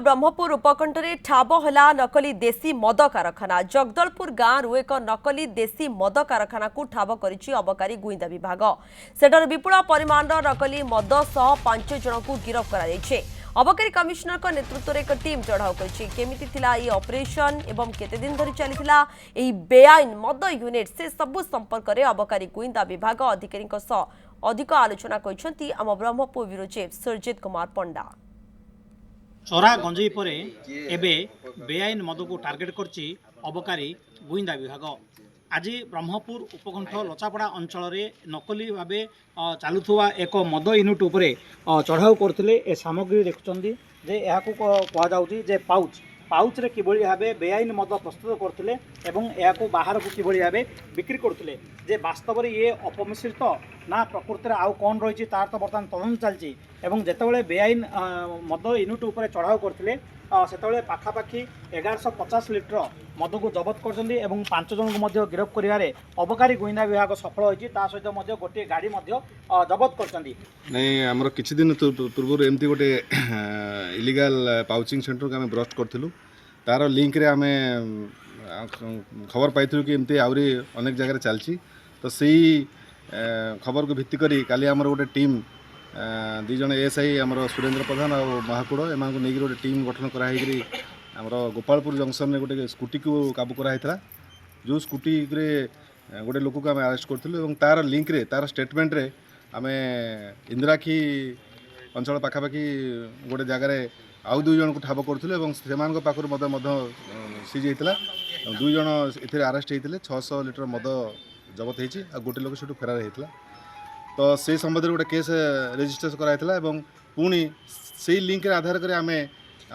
ब्रह्मपुर उपकंठरे ठाब होला नकली देसी मद कारखाना। जगदलपुर गांव एक नकली देसी मद कारखाना को ठाब करिछि अबकारी गुइंदा विभाग। सेठार विपुल परिमाण नकली मद सह 5 जन को गिरफ्त करा जायछि। अबकारी कमिश्नर को नेतृत्व में एक टीम चढ़ाऊ करिछि। केमिति थिला ई ऑपरेशन एवं केते दिन धरि चलिथिला एही बेआईन मद यूनिट से सबु संपर्क में अबकारी गुइंदा विभाग अधिकारी अधिक आलोचना करिसेंती आम ब्रह्मपुर ब्यूरो चीफ सुरजित कुमार पंडा। चोरा गंजेई पर एबे बेआईन मद को टार्गेट करछि अबकारी गुइंदा विभाग। आज ब्रह्मपुर उपकंठ लचापड़ा अंचल नकली भाव चलुवा एक मद यूनिट उपरे चढ़ाऊ करथिले। ए सामग्री देखुचंदी जे याकू कहुछि जे पाउच रे किभଳି भाबे बेआईन मद प्रस्तुत करथिले एवं याकू बाहर को किभଳି भाबे बिक्री करथिले। जे वास्तव में ये अपमिश्रित ना प्रकृति आउ कौन रही तार तो बर्तमान तदंत चलती। एवं जितेबाला बेआईन मद यूनिट उपर चढ़ाऊ करते से पाखापाखि 1150 लिटर मद को जबत कर 5 जन को गिरफ्त कर अबकारी गुइंदा विभाग सफल होती। सहित गोटे गाड़ी जबत कर नहीं आमर किछि दिन पूर्व एमती गोटे इलीगल पाउचिंग सेंटर को आम ब्रस्ट करूँ। तार लिंक रे आमे खबर पाई कि एमती आउरी अनेक जगह चलती। तो सही खबर को भित्ति करी काली आमर गोटे टीम 2 जन एएसआई आमर सुरेंद्र प्रधान और महाकूड़ एम नहीं गोटे टीम गठन कराई आमर गोपालपुर जंक्शन में गोटे स्कूटी को काबू कराई। जो स्कूटी रे गोटे लोक को आम अरेस्ट करूँ। तार लिंक रे तार स्टेटमेंट रे आम इंदिराखी अंचल पाखापाखि गोटे जगार आउ 2 जन को ठाब करूँ। से पाखर मद सीज होता 2 जन ए अरेस्ट होते 600 लिटर मद जबत होती गोटे लोक से फेरार होता। तो से संबंध में गोटे केस रेजिस्ट्रेशन कराइला। पुणी से लिंक आधार कर आम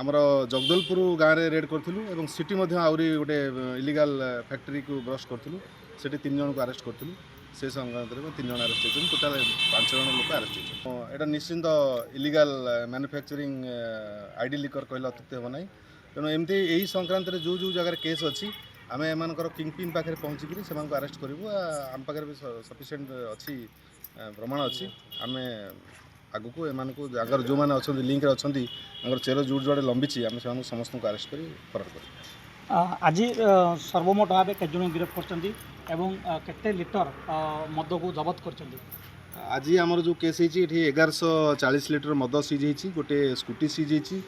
आमर जगदलपुर गाँव में रेड करूँ। सिटी आउरी गोटे इलीगल फैक्ट्री को ब्रस्ट करूँ। से 3 जन को अरेस्ट करूँ। से संक्रांत में 3 जन अरेस्ट होती। टोटाल 5 जन लोक अरेस्ट होती। यहाँ निश्चिंत इलीगल मैन्युफैक्चरिंग आईडी लिकर कहले अत्युक्ति हे ना। तेणु एमती यही संक्रांत में जो जो जगह केस अच्छी आम एम किंग पिन पाखे पहुँचिकी से अरेस्ट करूँ। आम पाखे भी सफिशिएंट अच्छी प्रमाण अच्छी। आम आग को अगर जो मैंने अच्छा लिंक अच्छा चेर जुड़ जुड़े लंबी आम से समस्त को अरेस्ट कर फरार कर। आज सर्वमोट भाव के जन गिरफ्त करते लिटर मद को जबत कर। आज आमर जो केस होती 1140 लिटर मद सीज होती। गोटे स्कूटी सीज होती।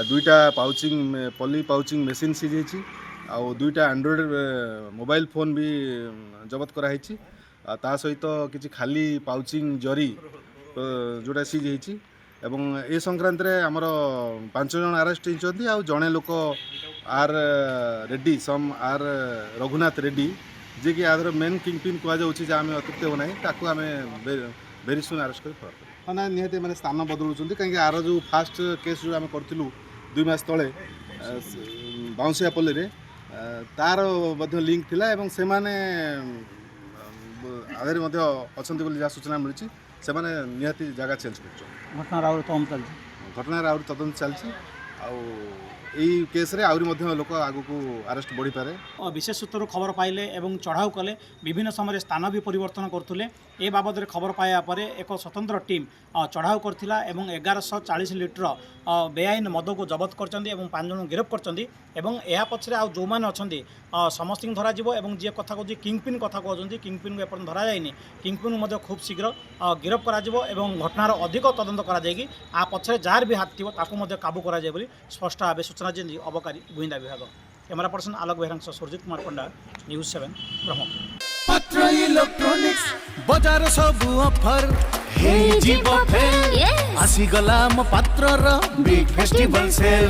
2टा पाउचिंग पली पाउचिंग मेसीन सीज होती। आउ 2टा एंड्रॉइड मोबाइल फोन भी जबत कराई। ता सहित किसी खाली पाउचिंग जरी जोटा सीज होती। ए संक्रांत रे आमर 5 जन अरेस्ट होती। आ जड़े लोक आर रेड्डी सम आर रघुनाथ रेड्डी जे कि आदर मेन किंग पिन कहुच्छे आम अत्युक्ति हो ना आम भेरी सुन अरेस्ट कर फरार। ना निहत मैंने स्थान बदलुं कहीं आर जो फास्ट केस जो आम करूँ 2 मास तले बाउंसियापल्ली रे तार लिंक थिला एवं से माने आधार अच्छा जहाँ सूचना मिली से निहाती जगह चेंज कर घटनार आउरी तदंत चलती। यही केस रे आउरी लोक आग को अरेस्ट बढ़ी पारे। विशेष सूत्र खबर पाइले एवं चढ़ाऊ कले विभिन्न समय स्थान भी परिवर्तन करते। ए बाबद खबर पाया पर एक स्वतंत्र टीम चढ़ाऊ करथिला एवं 1140 लिटर बेआईन मद को जबत कर 5 जन गिरफ्त कर। यह पछरे आ जो मैंने अच्छा समस्त धरा जी कथा कहते किंग पिन कथा कहते किंग पिन को एपर्तन धरा जाए। किंग पिन को खूब शीघ्र गिरफ्त कर घटनार अधिक तदंत कर आ पछरे जार भी हाथ थो काबू कर स्पष्ट भाव सूचना दी अबकारी गुइंदा विभाग। कैमरा पर्सन आलोक बेहरा सुरजित कुमार पंडा न्यूज 7 ब्रह्मपुर। पत्र इलेक्ट्रॉनिक्स बजार सब ऑफर हे जीव फेल आसी गला म पात्र र बिग फेस्टिवल सेल।